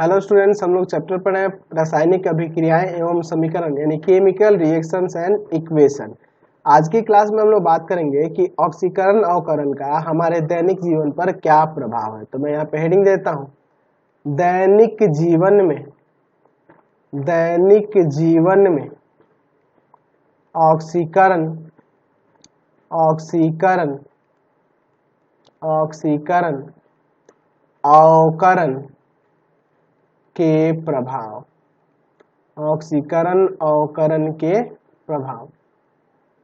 Hello students, हम लोग chapter पढ़े रासायनिक अभिक्रियाएं एवं समीकरण यानी केमिकल रिएक्शंस एंड इक्वेशन। आज की क्लास में हम लोग बात करेंगे कि ऑक्सीकरण अवकरण का हमारे दैनिक जीवन पर क्या प्रभाव है। तो मैं यहाँ पे हेडिंग देता हूँ, दैनिक जीवन में ऑक्सीकरण ऑक्सीकरण ऑक्सीकरण अवकरण के प्रभाव ऑक्सीकरण अवकरण के प्रभाव।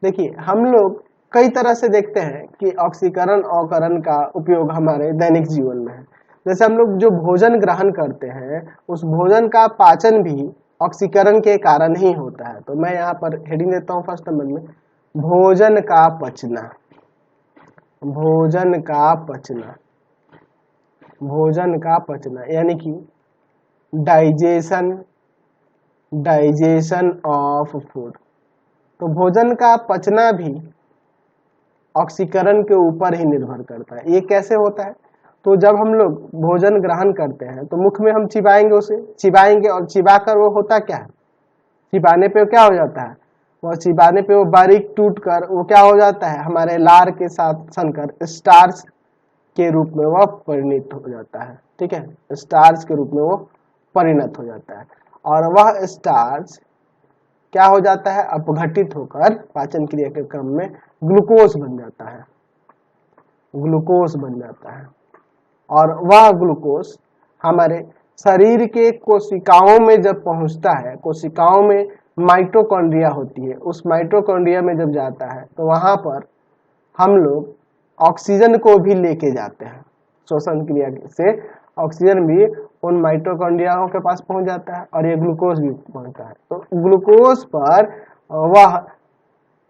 देखिए, हम लोग कई तरह से देखते हैं कि ऑक्सीकरण अवकरण का उपयोग हमारे दैनिक जीवन में है। जैसे हम लोग जो भोजन ग्रहण करते हैं उस भोजन का पाचन भी ऑक्सीकरण के कारण ही होता है। तो मैं यहाँ पर हेडिंग देता हूँ फर्स्ट नंबर में, भोजन का पचना भोजन का पचना यानी कि डाइजेशन ऑफ फूड। तो भोजन का पचना भी ऑक्सीकरण के ऊपर ही निर्भर करता है। ये कैसे होता है? तो जब हम लोग भोजन ग्रहण करते हैं तो मुख में हम चिबाएंगे और चिबाकर वो होता क्या है, चिबाने पे क्या हो जाता है, चिबाने पे वो बारीक टूट कर वो क्या हो जाता है, हमारे लार के साथ सनकर स्टार्च के रूप में वह परिणत हो जाता है। ठीक है, स्टार्च के रूप में वो परिणत हो जाता है और वह स्टार्च क्या हो जाता है, अपघटित होकर पाचन क्रिया के क्रम में ग्लूकोज बन जाता है और वह ग्लूकोज हमारे शरीर के कोशिकाओं में जब पहुंचता है, कोशिकाओं में माइटोकॉन्ड्रिया होती है, उस माइटोकॉन्ड्रिया में जब जाता है तो वहां पर हम लोग ऑक्सीजन को भी लेके जाते हैं। श्वसन क्रिया से ऑक्सीजन भी उन माइटोकॉन्ड्रियाओं के पास पहुंच जाता है और ये ग्लूकोज भी पहुंचता है। तो ग्लूकोज पर वह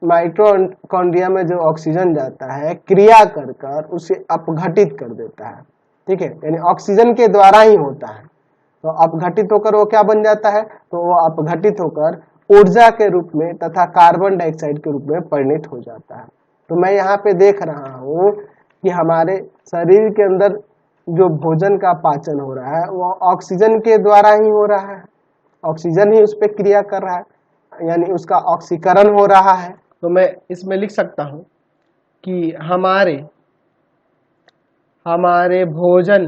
माइटोकॉन्ड्रिया में जो ऑक्सीजन जाता है क्रिया कर उसे अपघटित कर देता है। ठीक है, यानी ऑक्सीजन के द्वारा ही होता है। तो अपघटित होकर वो क्या बन जाता है, तो वो अपघटित होकर ऊर्जा के रूप में तथा कार्बन डाइऑक्साइड के रूप में परिणत हो जाता है। तो मैं यहाँ पे देख रहा हूँ कि हमारे शरीर के अंदर जो भोजन का पाचन हो रहा है वो ऑक्सीजन के द्वारा ही हो रहा है, ऑक्सीजन ही उस पर क्रिया कर रहा है, यानी उसका ऑक्सीकरण हो रहा है। तो मैं इसमें लिख सकता हूँ कि हमारे भोजन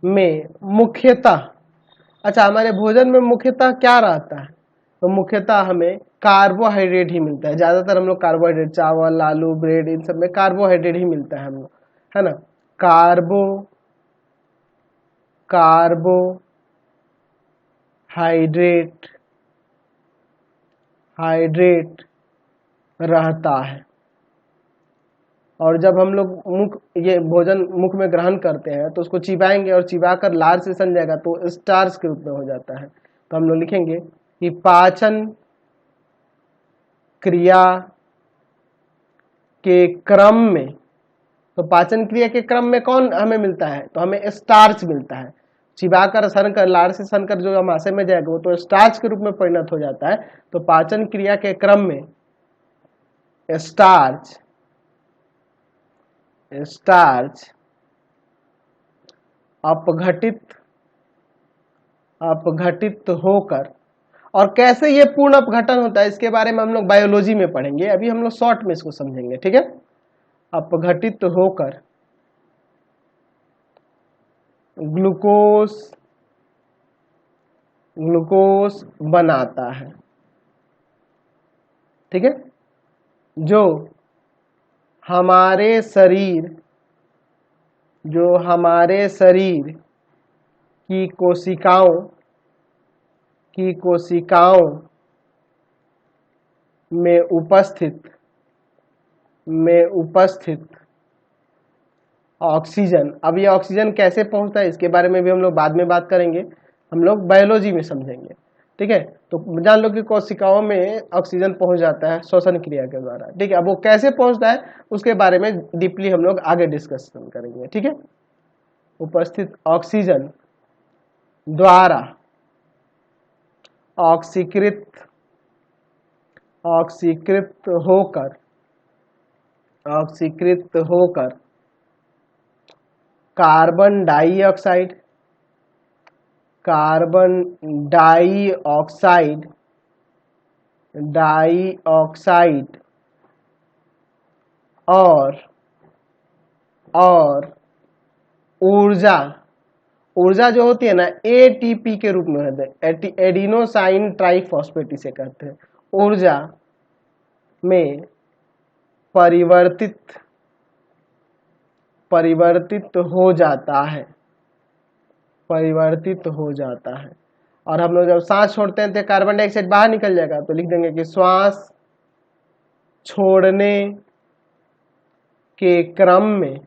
में मुख्यतः हमारे भोजन में मुख्यतः क्या रहता है, तो मुख्यतः हमें कार्बोहाइड्रेट ही मिलता है। ज्यादातर हम लोग कार्बोहाइड्रेट, चावल, आलू, ब्रेड, इन सब में कार्बोहाइड्रेट ही मिलता है हम लोग, है ना। हाइड्रेट रहता है और जब हम लोग ये भोजन मुख में ग्रहण करते हैं तो उसको चिबाएंगे और चिबाकर लार से सन जाएगा तो स्टार्च के रूप में हो जाता है। तो हम लोग लिखेंगे कि पाचन क्रिया के क्रम में, तो पाचन क्रिया के क्रम में कौन हमें मिलता है, तो हमें स्टार्च मिलता है। चिबाकर सनकर लार से सनकर जो आमाशय में जाएगा वो तो स्टार्च के रूप में परिणत हो जाता है। तो पाचन क्रिया के क्रम में स्टार्च अपघटित होकर, और कैसे ये पूर्ण अपघटन होता है इसके बारे में हम लोग बायोलॉजी में पढ़ेंगे, अभी हम लोग शॉर्ट में इसको समझेंगे। ठीक है, अपघटित होकर ग्लूकोज बनाता है। ठीक है, जो हमारे शरीर की कोशिकाओं में उपस्थित ऑक्सीजन। अब ये ऑक्सीजन कैसे पहुंचता है इसके बारे में भी हम लोग बाद में बात करेंगे, हम लोग बायोलॉजी में समझेंगे। ठीक है, तो जान लो कि कोशिकाओं में ऑक्सीजन पहुंच जाता है श्वसन क्रिया के द्वारा। ठीक है, अब वो कैसे पहुंचता है उसके बारे में डीपली हम लोग आगे डिस्कशन करेंगे। ठीक है, उपस्थित ऑक्सीजन द्वारा ऑक्सीकृत होकर carbon dioxide, carbon dioxide, dioxide और ऊर्जा, ऊर्जा जो होती है ना एटीपी के रूप में होते हैं, एडिनोसाइन ट्राइफॉस्फेट इसे कहते हैं, ऊर्जा में परिवर्तित हो जाता है, परिवर्तित हो जाता है। और हम लोग जब सांस छोड़ते हैं तो कार्बन डाइऑक्साइड बाहर निकल जाएगा, तो लिख देंगे कि श्वास छोड़ने के क्रम में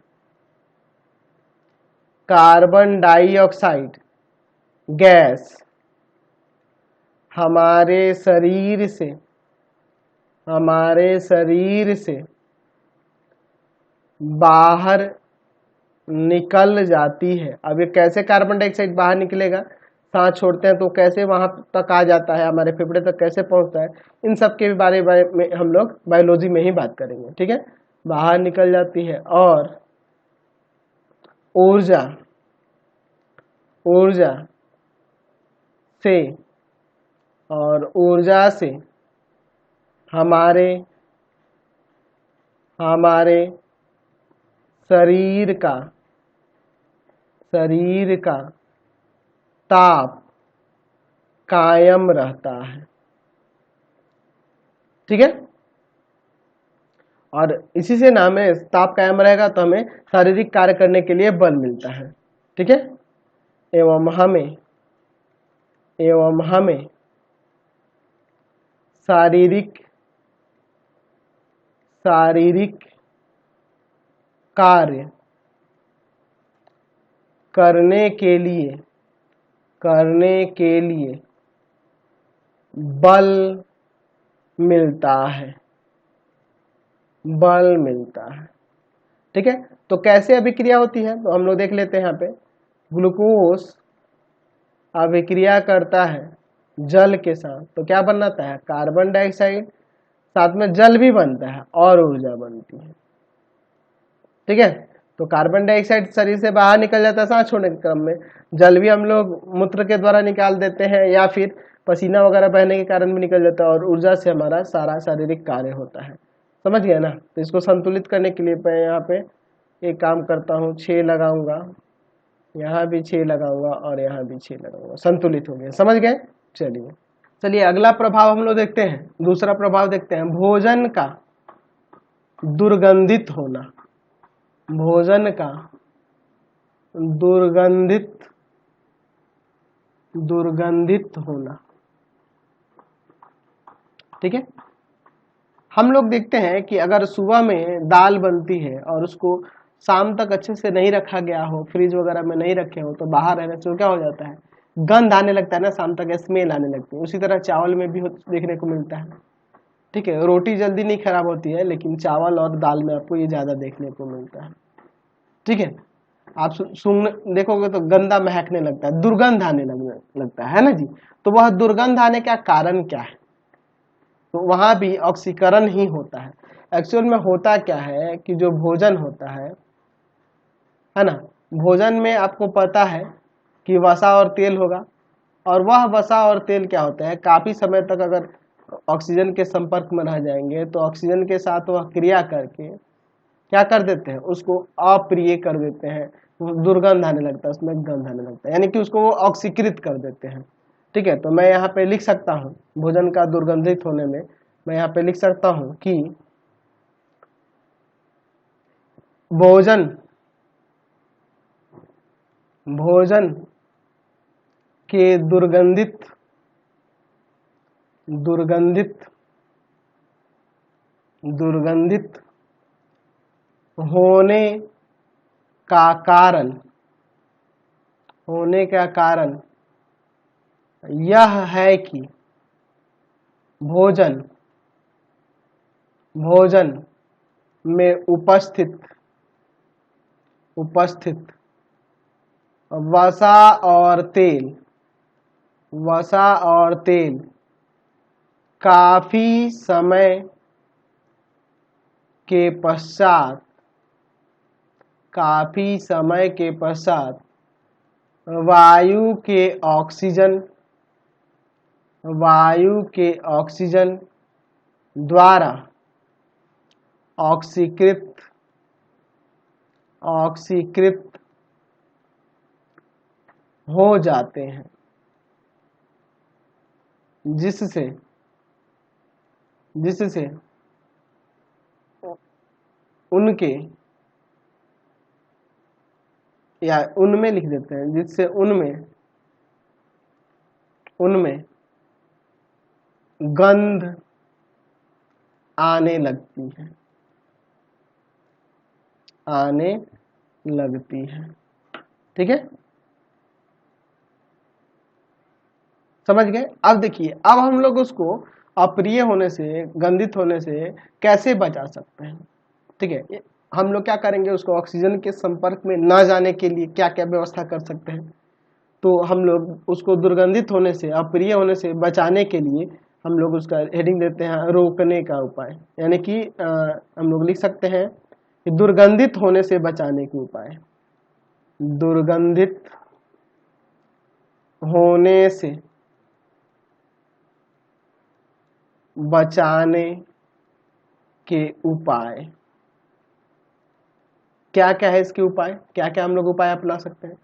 कार्बन डाइऑक्साइड गैस हमारे शरीर से बाहर निकल जाती है। अब ये कैसे कार्बन डाइऑक्साइड बाहर निकलेगा, सांस छोड़ते हैं तो कैसे वहां तक आ जाता है, हमारे फेफड़े तक कैसे पहुंचता है, इन सब के बारे में हम लोग बायोलॉजी में ही बात करेंगे। ठीक है, बाहर निकल जाती है और ऊर्जा से हमारे शरीर का ताप कायम रहता है। ठीक है, और इसी से ना हमें ताप कायम रहेगा तो हमें शारीरिक कार्य करने के लिए बल मिलता है। ठीक है, एवं हमें शारीरिक कार्य करने के लिए बल मिलता है। ठीक है, तो कैसे अभिक्रिया होती है तो हम लोग देख लेते हैं। यहाँ पे ग्लूकोज अभिक्रिया करता है जल के साथ, तो क्या बनाता है, कार्बन डाइऑक्साइड, साथ में जल भी बनता है और ऊर्जा बनती है। ठीक है, तो कार्बन डाइऑक्साइड शरीर से बाहर निकल जाता है सांस छोड़ने के क्रम में, जल भी हम लोग मूत्र के द्वारा निकाल देते हैं या फिर पसीना वगैरह बहने के कारण भी निकल जाता है, और ऊर्जा से हमारा सारा शारीरिक कार्य होता है। समझ गया ना, तो इसको संतुलित करने के लिए मैं यहाँ पे एक काम करता हूँ, 6 लगाऊंगा, यहाँ भी 6 लगाऊंगा और यहाँ भी 6 लगाऊंगा, संतुलित हो गया। समझ गए, चलिए अगला प्रभाव हम लोग देखते हैं, दूसरा प्रभाव देखते हैं, भोजन का दुर्गंधित होना। भोजन का दुर्गंधित होना। ठीक है, हम लोग देखते हैं कि अगर सुबह में दाल बनती है और उसको शाम तक अच्छे से नहीं रखा गया हो, फ्रिज वगैरह में नहीं रखे हो, तो बाहर रहने से क्या हो जाता है, गंध आने लगता है ना, शाम तक स्मेल आने लगती है। उसी तरह चावल में भी देखने को मिलता है। ठीक है, रोटी जल्दी नहीं खराब होती है, लेकिन चावल और दाल में आपको ये ज्यादा देखने को मिलता है। ठीक है, आप सुन देखोगे तो गंदा महकने लगता है, दुर्गंध आने लगता है ना जी। तो वह दुर्गंध आने का कारण क्या है, तो वहां भी ऑक्सीकरण ही होता है। एक्चुअल में होता क्या है कि जो भोजन होता है ना, भोजन में आपको पता है कि वसा और तेल होगा, और वह वसा और तेल क्या होता है, काफी समय तक अगर ऑक्सीजन के संपर्क में रह जाएंगे तो ऑक्सीजन के साथ वह क्रिया करके क्या कर देते हैं, उसको अप्रिय कर देते हैं, दुर्गंध आने लगता है, उसमें गंध आने लगता है, यानी कि उसको वो ऑक्सीकृत कर देते हैं। ठीक है, तो मैं यहाँ पे लिख सकता हूँ भोजन का दुर्गंधित होने में, मैं यहाँ पे लिख सकता हूँ कि भोजन के दुर्गंधित होने का कारण यह है कि भोजन में उपस्थित वसा और तेल काफी समय के पश्चात काफी समय के पश्चात वायु के ऑक्सीजन द्वारा ऑक्सीकृत हो जाते हैं, जिससे उनके या उनमें लिख देते हैं, जिससे उनमें गंध आने लगती है। ठीक है, समझ गए। अब देखिए, अब हम लोग उसको अप्रिय होने से, गंधित होने से कैसे बचा सकते हैं। ठीक है, हम लोग क्या करेंगे, उसको ऑक्सीजन के संपर्क में ना जाने के लिए क्या क्या व्यवस्था कर सकते हैं। तो हम लोग उसको दुर्गंधित होने से, अप्रिय होने से बचाने के लिए हम लोग उसका हेडिंग देते हैं रोकने का उपाय, यानी कि हम लोग लिख सकते हैं कि दुर्गंधित होने से बचाने के उपाय। दुर्गंधित होने से बचाने के उपाय क्या क्या है, इसके उपाय क्या क्या हम लोग उपाय अपना सकते हैं।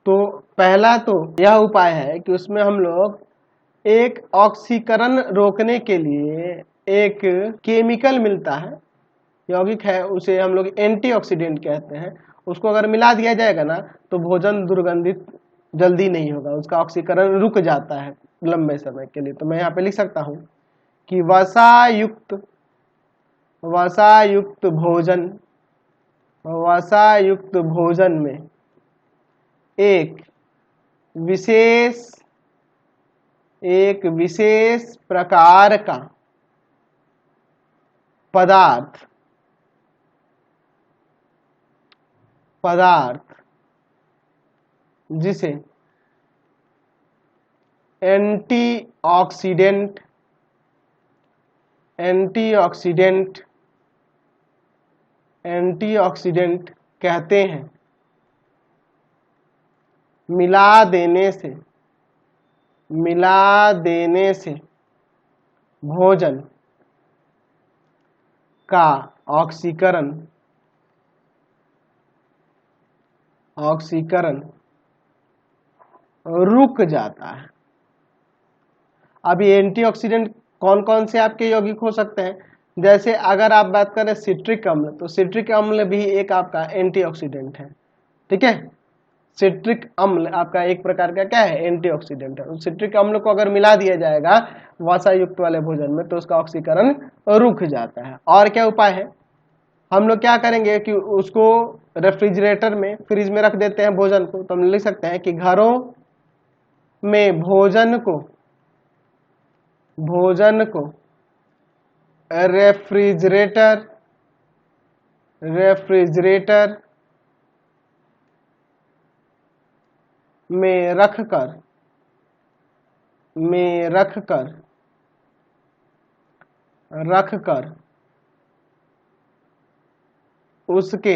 तो पहला तो यह उपाय है कि उसमें हम लोग एक ऑक्सीकरण रोकने के लिए एक केमिकल मिलता है, यौगिक है, उसे हम लोग एंटीऑक्सीडेंट कहते हैं। उसको अगर मिला दिया जाएगा ना तो भोजन दुर्गंधित जल्दी नहीं होगा, उसका ऑक्सीकरण रुक जाता है लंबे समय के लिए। तो मैं यहाँ पे लिख सकता हूँ कि वसायुक्त भोजन में एक विशेष प्रकार का पदार्थ जिसे एंटीऑक्सीडेंट कहते हैं, मिला देने से भोजन का ऑक्सीकरण रुक जाता है। अब ये एंटीऑक्सीडेंट कौन कौन से आपके यौगिक हो सकते हैं, जैसे अगर आप बात करें सिट्रिक अम्ल, तो सिट्रिक अम्ल भी एक आपका एंटीऑक्सीडेंट है। ठीक है, सिट्रिक अम्ल आपका एक प्रकार का क्या है, एंटीऑक्सीडेंट है। उस सिट्रिक अम्ल को अगर मिला दिया जाएगा वसा युक्त वाले भोजन में तो उसका ऑक्सीकरण रुक जाता है। और क्या उपाय है, हम लोग क्या करेंगे कि उसको रेफ्रिजरेटर में, फ्रिज में रख देते हैं भोजन को। तो हम लिख सकते हैं कि घरों में भोजन को रेफ्रिजरेटर में रखकर उसके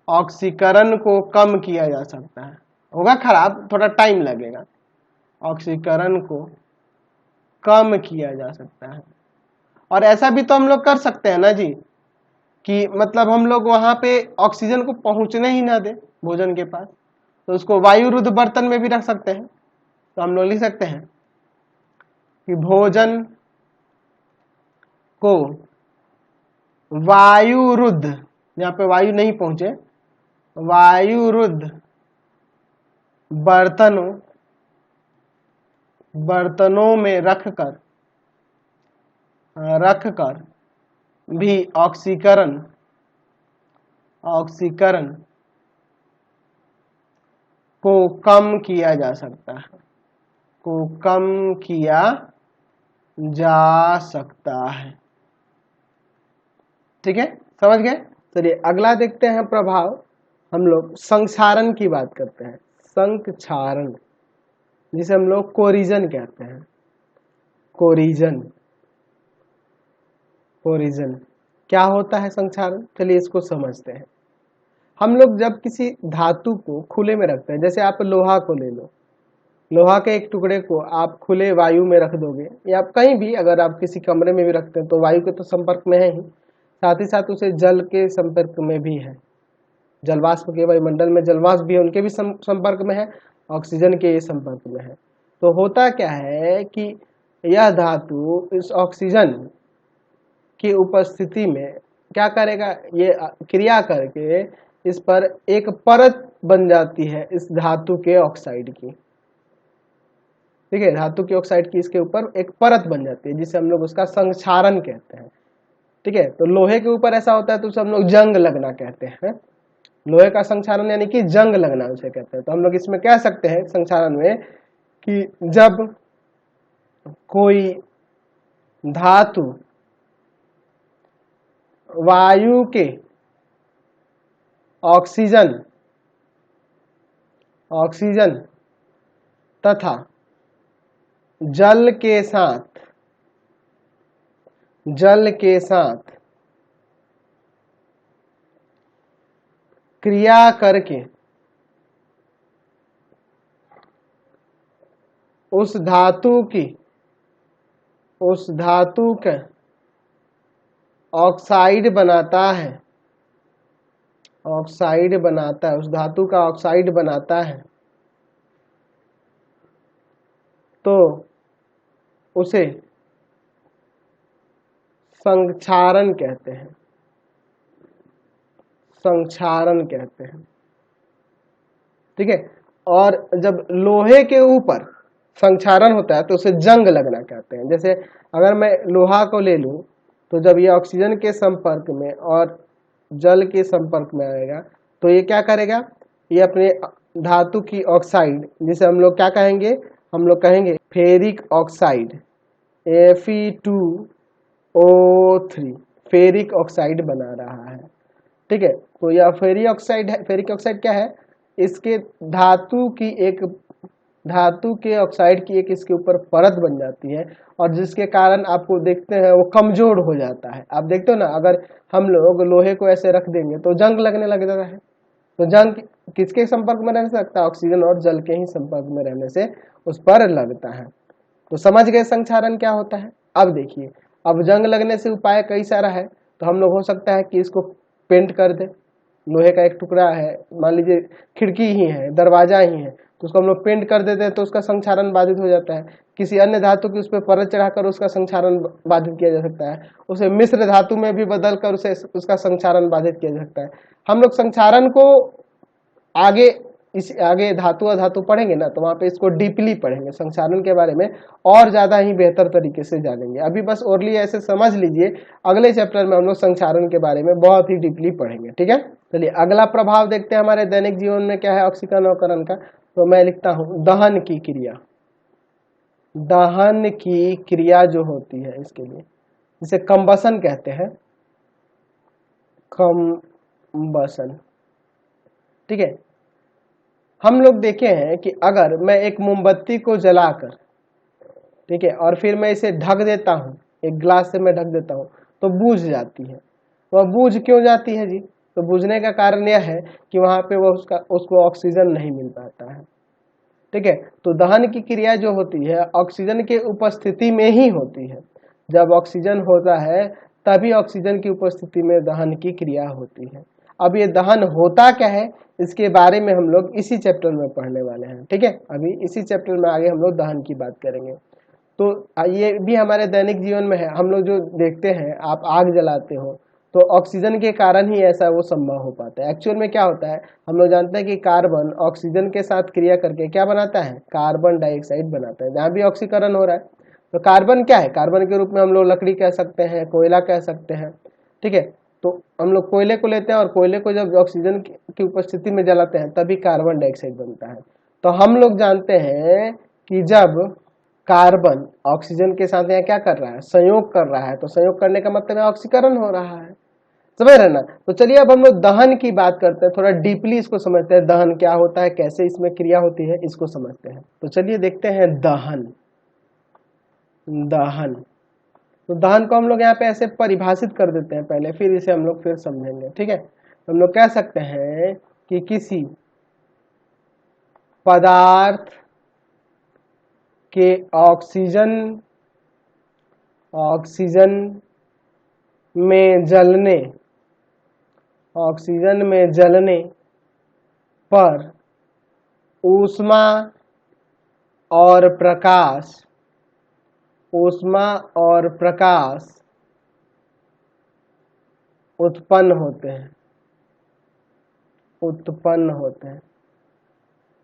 ऑक्सीकरण को कम किया जा सकता है। होगा खराब, थोड़ा टाइम लगेगा, ऑक्सीकरण को कम किया जा सकता है। और ऐसा भी तो हम लोग कर सकते हैं ना जी, कि मतलब हम लोग वहां पे ऑक्सीजन को पहुंचने ही ना दे भोजन के पास, तो उसको वायुरुद्ध बर्तन में भी रख सकते हैं। तो हम लोग लिख सकते हैं कि भोजन को वायुरुद्ध, यहाँ पे वायु नहीं पहुंचे, वायुरुद्ध बर्तनों में रखकर भी ऑक्सीकरण को कम किया जा सकता है, ठीक है, समझ गए। चलिए अगला देखते हैं प्रभाव। हम लोग संक्षारण की बात करते हैं, संक्षारण, जिसे हम लोग कोरिजन कहते हैं। कोरिजन क्या होता है संक्षारण, चलिए इसको समझते हैं। हम लोग जब किसी धातु को खुले में रखते हैं, जैसे आप लोहा को ले लो, लोहा के एक टुकड़े को आप खुले वायु में रख दोगे या आप कहीं भी, अगर आप किसी कमरे में भी रखते हैं तो वायु के तो संपर्क में है ही, साथ ही साथ उसे जल के संपर्क में भी है। जलवाष्प के वायुमंडल में जलवाष्प भी है, उनके भी संपर्क में है, ऑक्सीजन के संपर्क में है। तो होता क्या है कि यह धातु इस ऑक्सीजन की उपस्थिति में क्या करेगा, ये क्रिया करके इस पर एक परत बन जाती है इस धातु के ऑक्साइड की। ठीक है, धातु के ऑक्साइड की इसके ऊपर एक परत बन जाती है जिसे हम लोग उसका संक्षारण कहते हैं। ठीक है, तो लोहे के ऊपर ऐसा होता है तो उसे हम लोग जंग लगना कहते हैं। लोहे का संक्षारण यानी कि जंग लगना उसे कहते हैं। तो हम लोग इसमें कह सकते हैं संक्षारण में कि जब कोई धातु वायु के ऑक्सीजन तथा जल के साथ क्रिया करके उस धातु का ऑक्साइड बनाता है, उस धातु का ऑक्साइड बनाता है, तो उसे संक्षारण कहते हैं। ठीक है, और जब लोहे के ऊपर संक्षारण होता है तो उसे जंग लगना कहते हैं। जैसे अगर मैं लोहा को ले लूं तो जब ये ऑक्सीजन के संपर्क में और जल के संपर्क में आएगा तो ये क्या करेगा, ये अपने धातु की ऑक्साइड, जिसे हम लोग क्या कहेंगे, हम लोग कहेंगे ferric oxide, Fe2O3 ferric oxide बना रहा है। ठीक है, तो यह फेरिक ऑक्साइड क्या है, इसके धातु के ऑक्साइड की एक इसके ऊपर परत बन जाती है और जिसके कारण आपको देखते हैं वो कमजोर हो जाता है। आप देखते हो ना, अगर हम लोग लोहे को ऐसे रख देंगे तो जंग लगने लग जाता है। तो जंग किसके संपर्क में रह सकता है, ऑक्सीजन और जल के ही संपर्क में रहने से उस पर लगता है। तो समझ गए संक्षारण क्या होता है। अब देखिए, अब जंग लगने से उपाय कई सारा है। तो हम लोग हो सकता है कि इसको पेंट कर दे, लोहे का एक टुकड़ा है, मान लीजिए खिड़की ही है, दरवाजा ही है, तो उसको हम लोग पेंट कर देते हैं तो उसका संक्षारण बाधित हो जाता है। किसी अन्य धातु की उस पर परत चढ़ाकर उसका संक्षारण बाधित किया जा सकता है। उसे मिश्र धातु में भी बदल कर उसका संक्षारण बाधित किया जा सकता है। हम लोग संक्षारण को आगे धातु पढ़ेंगे ना, तो वहां पे इसको डीपली पढ़ेंगे, संक्षारण के बारे में और ज्यादा ही बेहतर तरीके से जानेंगे। अभी बस ओरली ऐसे समझ लीजिए, अगले चैप्टर में हम लोग संक्षारण के बारे में बहुत ही डीपली पढ़ेंगे। ठीक है, चलिए अगला प्रभाव देखते हैं हमारे दैनिक जीवन में क्या है ऑक्सीकरण अवकरण का। तो मैं लिखता हूं दहन की क्रिया जो होती है इसके लिए, जिसे कंबसन कहते हैं, कंबसन। ठीक है, हम लोग देखे हैं कि अगर मैं एक मोमबत्ती को जलाकर, ठीक है, और फिर मैं इसे ढक देता हूं, एक ग्लास से मैं ढक देता हूं, तो बूझ जाती है। वह बूझ क्यों जाती है जी, तो बूझने का कारण यह है कि वहां पे वो उसको ऑक्सीजन नहीं मिल पाता है। ठीक है, तो दहन की क्रिया जो होती है ऑक्सीजन के उपस्थिति में ही होती है। जब ऑक्सीजन होता है तभी ऑक्सीजन की उपस्थिति में दहन की क्रिया होती है। अब ये दहन होता क्या है, इसके बारे में हम लोग इसी चैप्टर में पढ़ने वाले हैं। ठीक है, अभी इसी चैप्टर में आगे हम लोग दहन की बात करेंगे। तो ये भी हमारे दैनिक जीवन में है। हम लोग जो देखते हैं, आप आग जलाते हो तो ऑक्सीजन के कारण ही ऐसा वो संभव हो पाता है। एक्चुअल में क्या होता है, हम लोग जानते हैं कि कार्बन ऑक्सीजन के साथ क्रिया करके क्या बनाता है, कार्बन डाइऑक्साइड बनाता है। जहाँ भी ऑक्सीकरण हो रहा है तो कार्बन क्या है, कार्बन के रूप में हम लोग लकड़ी कह सकते हैं, कोयला कह सकते हैं। ठीक है, तो हम लोग कोयले को लेते हैं और कोयले को जब ऑक्सीजन की उपस्थिति में जलाते हैं तभी कार्बन डाइऑक्साइड बनता है। तो हम लोग जानते हैं कि जब कार्बन ऑक्सीजन के साथ यहाँ क्या कर रहा है, संयोग कर रहा है, तो संयोग करने का मतलब है ऑक्सीकरण हो रहा है। समझ रहे ना। तो चलिए अब हम लोग दहन की बात करते हैं, थोड़ा डीपली इसको समझते हैं, दहन क्या होता है, कैसे इसमें क्रिया होती है, इसको समझते हैं। तो चलिए देखते हैं दहन। तो दहन को हम लोग यहाँ पे ऐसे परिभाषित कर देते हैं पहले, फिर इसे हम लोग फिर समझेंगे। ठीक है, हम लोग कह सकते हैं कि किसी पदार्थ के ऑक्सीजन में जलने पर ऊष्मा और प्रकाश उत्पन्न होते हैं।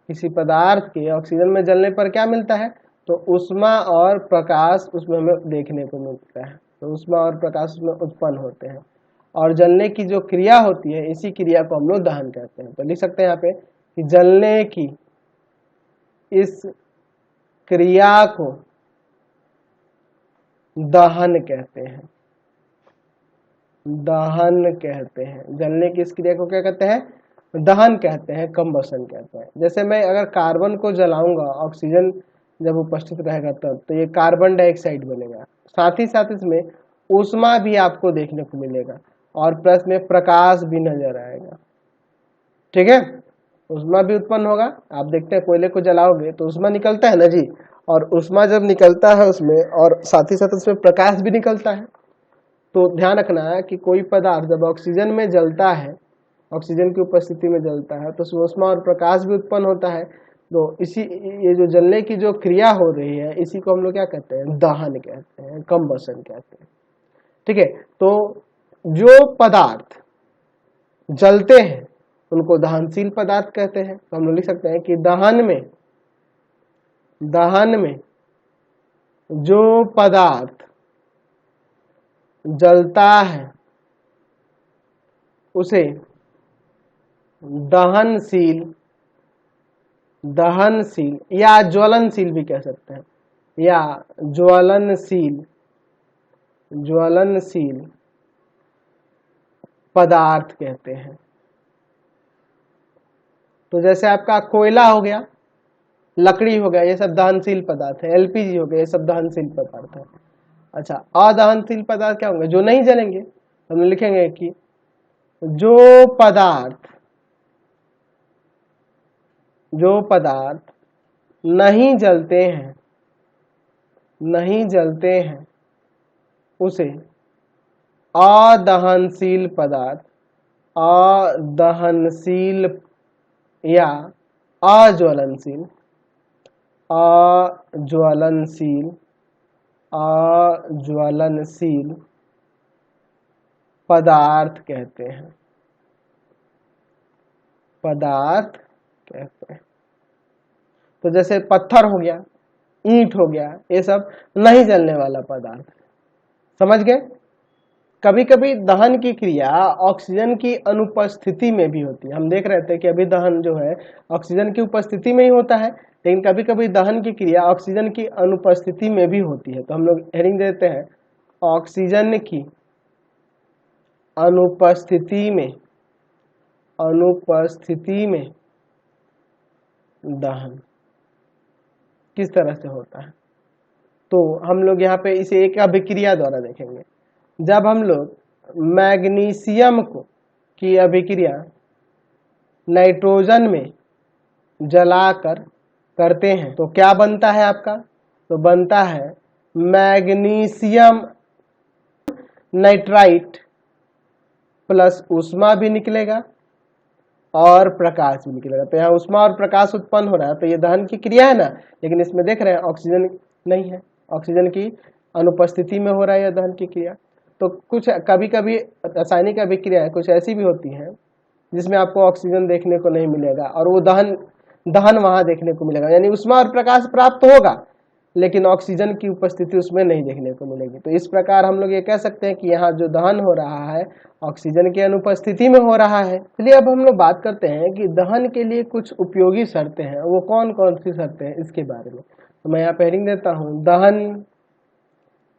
किसी पदार्थ के ऑक्सीजन में जलने पर क्या मिलता है? तो ऊष्मा और प्रकाश उसमें हमें देखने को मिलता है। तो ऊष्मा और प्रकाश उसमें उत्पन्न होते हैं और जलने की जो क्रिया होती है, इसी क्रिया को हम लोग दहन कहते हैं। तो लिख सकते हैं यहाँ पे कि जलने की इस क्रिया को दहन कहते हैं। जलने की इस क्रिया को क्या कहते हैं? दहन कहते हैं, कंबशन कहते हैं। जैसे मैं अगर कार्बन को जलाऊंगा, ऑक्सीजन जब उपस्थित रहेगा तब, तो ये कार्बन डाइऑक्साइड बनेगा। साथ ही साथ इसमें ऊष्मा भी आपको देखने को मिलेगा और प्लस में प्रकाश भी नजर आएगा। ठीक है, ऊष्मा भी उत्पन्न होगा। आप देखते हैं कोयले को जलाओगे तो ऊष्मा निकलता है ना जी, और ऊष्मा जब निकलता है उसमें, और साथ ही साथ उसमें प्रकाश भी निकलता है। तो ध्यान रखना है कि कोई पदार्थ जब ऑक्सीजन में जलता है, ऑक्सीजन की उपस्थिति में जलता है, तो उसमें ऊष्मा और प्रकाश भी उत्पन्न होता है। तो ये जो जलने की जो क्रिया हो रही है, इसी को हम लोग क्या कहते हैं? दहन कहते हैं, कंबशन कहते हैं। ठीक है, तो जो पदार्थ जलते हैं उनको दहनशील पदार्थ कहते हैं। तो हम लोग लिख सकते हैं कि दहन में जो पदार्थ जलता है उसे दहनशील या ज्वलनशील भी कह सकते हैं, या ज्वलनशील पदार्थ कहते हैं। तो जैसे आपका कोयला हो गया, लकड़ी हो गया, ये सब दहनशील पदार्थ है। एलपीजी हो गया, ये सब दहनशील पदार्थ है। अच्छा, अदहनशील पदार्थ क्या होंगे? जो नहीं जलेंगे। हम लिखेंगे कि जो पदार्थ नहीं जलते हैं उसे अदहनशील या अज्वलनशील पदार्थ कहते हैं। तो जैसे पत्थर हो गया, ईंट हो गया, ये सब नहीं जलने वाला पदार्थ। समझ गए? कभी कभी दहन की क्रिया ऑक्सीजन की अनुपस्थिति में भी होती है। हम देख रहे थे कि अभी दहन जो है ऑक्सीजन की उपस्थिति में ही होता है, लेकिन कभी कभी दहन की क्रिया ऑक्सीजन की अनुपस्थिति में भी होती है। तो हम लोग हेडिंग देते हैं ऑक्सीजन की अनुपस्थिति में दहन किस तरह से होता है। तो हम लोग यहाँ पे इसे एक अभिक्रिया द्वारा देखेंगे। जब हम लोग मैग्नीशियम की अभिक्रिया नाइट्रोजन में जलाकर करते हैं तो क्या बनता है आपका? तो बनता है मैग्नीशियम नाइट्राइट प्लस ऊष्मा भी निकलेगा और प्रकाश भी निकलेगा। तो यहाँ ऊष्मा और प्रकाश उत्पन्न हो रहा है, तो ये दहन की क्रिया है ना, लेकिन इसमें देख रहे हैं ऑक्सीजन नहीं है, ऑक्सीजन की अनुपस्थिति में हो रहा है यह दहन की क्रिया। तो कुछ कभी कभी रासायनिक अभिक्रिया कुछ ऐसी भी होती हैं जिसमें आपको ऑक्सीजन देखने को नहीं मिलेगा और वो दहन वहां देखने को मिलेगा, यानी ऊष्मा और प्रकाश प्राप्त होगा लेकिन ऑक्सीजन की उपस्थिति उसमें नहीं देखने को मिलेगी। तो इस प्रकार हम लोग ये कह सकते हैं कि यहाँ जो दहन हो रहा है ऑक्सीजन की अनुपस्थिति में हो रहा है। चलिए अब हम लोग बात करते हैं कि दहन के लिए कुछ उपयोगी शर्तें हैं, वो कौन कौन सी शर्तें हैं इसके बारे में। तो मैं यहाँ पे हेडिंग देता हूँ, दहन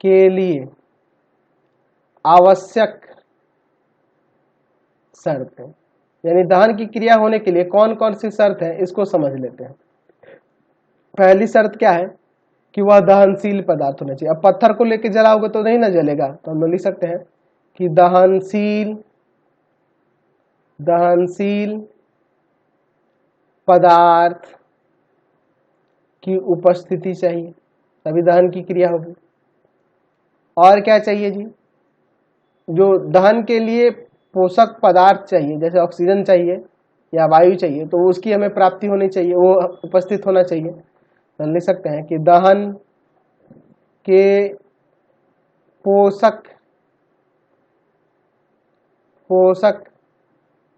के लिए आवश्यक शर्तें, यानी दहन की क्रिया होने के लिए कौन कौन सी शर्त है इसको समझ लेते हैं। पहली शर्त क्या है कि वह दहनशील पदार्थ होना चाहिए। अब पत्थर को लेके जलाओगे तो नहीं ना जलेगा, तो हम लोग लिख सकते हैं कि दहनशील दहनशील पदार्थ की उपस्थिति चाहिए, तभी दहन की क्रिया होगी। और क्या चाहिए जी, जो दहन के लिए पोषक पदार्थ चाहिए, जैसे ऑक्सीजन चाहिए या वायु चाहिए, तो उसकी हमें प्राप्ति होनी चाहिए, वो उपस्थित होना चाहिए। तो लिख सकते हैं कि दहन के पोषक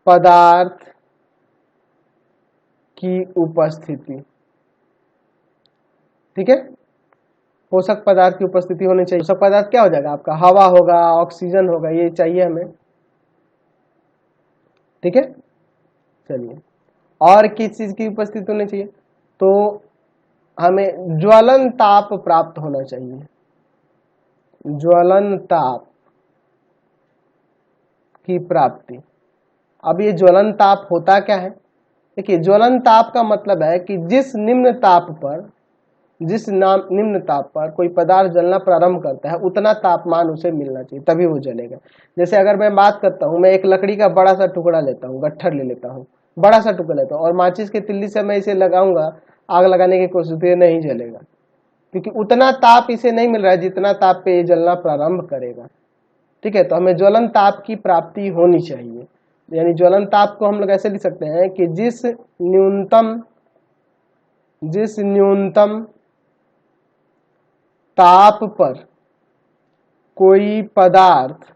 पदार्थ की उपस्थिति, ठीक है, पोषक पदार्थ की उपस्थिति होनी चाहिए। पोषक पदार्थ क्या हो जाएगा आपका, हवा होगा, ऑक्सीजन होगा, ये चाहिए हमें, ठीक है। चलिए, और किस चीज की उपस्थिति होनी चाहिए, तो हमें ज्वलन ताप प्राप्त होना चाहिए। ज्वलन ताप की प्राप्ति। अब ये ज्वलन ताप होता क्या है, देखिए ज्वलन ताप का मतलब है कि जिस निम्न ताप पर कोई पदार्थ जलना प्रारंभ करता है उतना तापमान उसे मिलना चाहिए, तभी वो जलेगा। जैसे अगर मैं बात करता हूँ, मैं एक लकड़ी का बड़ा सा टुकड़ा लेता हूँ, गट्ठर ले लेता हूँ, बड़ा सा टुकड़ा लेता हूँ, और माचिस के तिल्ली से मैं इसे लगाऊंगा, आग लगाने की कोशिश, तो ये नहीं जलेगा, क्योंकि उतना ताप इसे नहीं मिल रहा है जितना ताप पे ये जलना प्रारंभ करेगा, ठीक है। तो हमें ज्वलन ताप की प्राप्ति होनी चाहिए। यानी ज्वलन ताप को हम लोग ऐसे लिख सकते हैं कि जिस न्यूनतम ताप पर कोई पदार्थ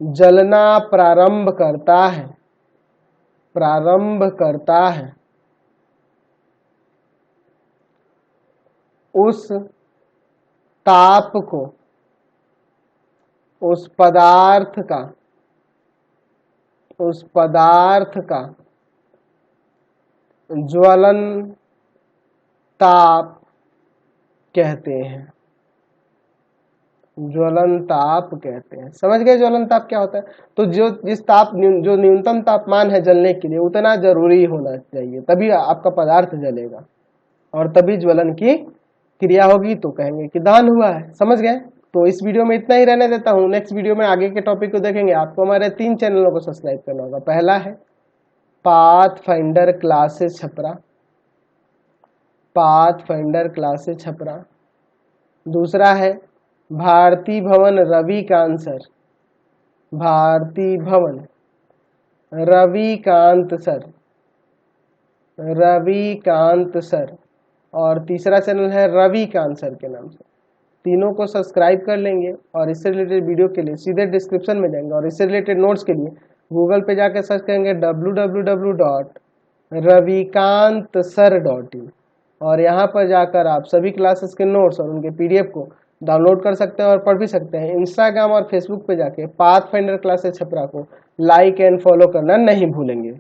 जलना प्रारंभ करता है उस ताप को, उस पदार्थ का ज्वलन ताप कहते हैं। ज्वलन ताप कहते हैं, समझ गए ज्वलन ताप क्या होता है। तो जो न्यूनतम तापमान है जलने के लिए उतना जरूरी होना चाहिए, तभी आपका पदार्थ जलेगा और तभी ज्वलन की क्रिया होगी, तो कहेंगे कि दहन हुआ है। समझ गए। तो इस वीडियो में इतना ही रहने देता हूँ, नेक्स्ट वीडियो में आगे के टॉपिक को देखेंगे। आपको हमारे 3 चैनलों को सब्सक्राइब करना होगा। पहला है पाथफाइंडर क्लासेस छपरा, दूसरा है भारती भवन रविकांत सर, और तीसरा चैनल है रविकांत सर के नाम से। तीनों को सब्सक्राइब कर लेंगे और इससे रिलेटेड वीडियो के लिए सीधे डिस्क्रिप्शन में जाएंगे और इससे रिलेटेड नोट्स के लिए गूगल पे जाकर सर्च करेंगे www.ravikantsir.in, और यहाँ पर जाकर आप सभी क्लासेस के नोट्स और उनके PDF को डाउनलोड कर सकते हैं और पढ़ भी सकते हैं। इंस्टाग्राम और फेसबुक पे जाके पाथफाइंडर क्लासेस छपरा को लाइक एंड फॉलो करना नहीं भूलेंगे।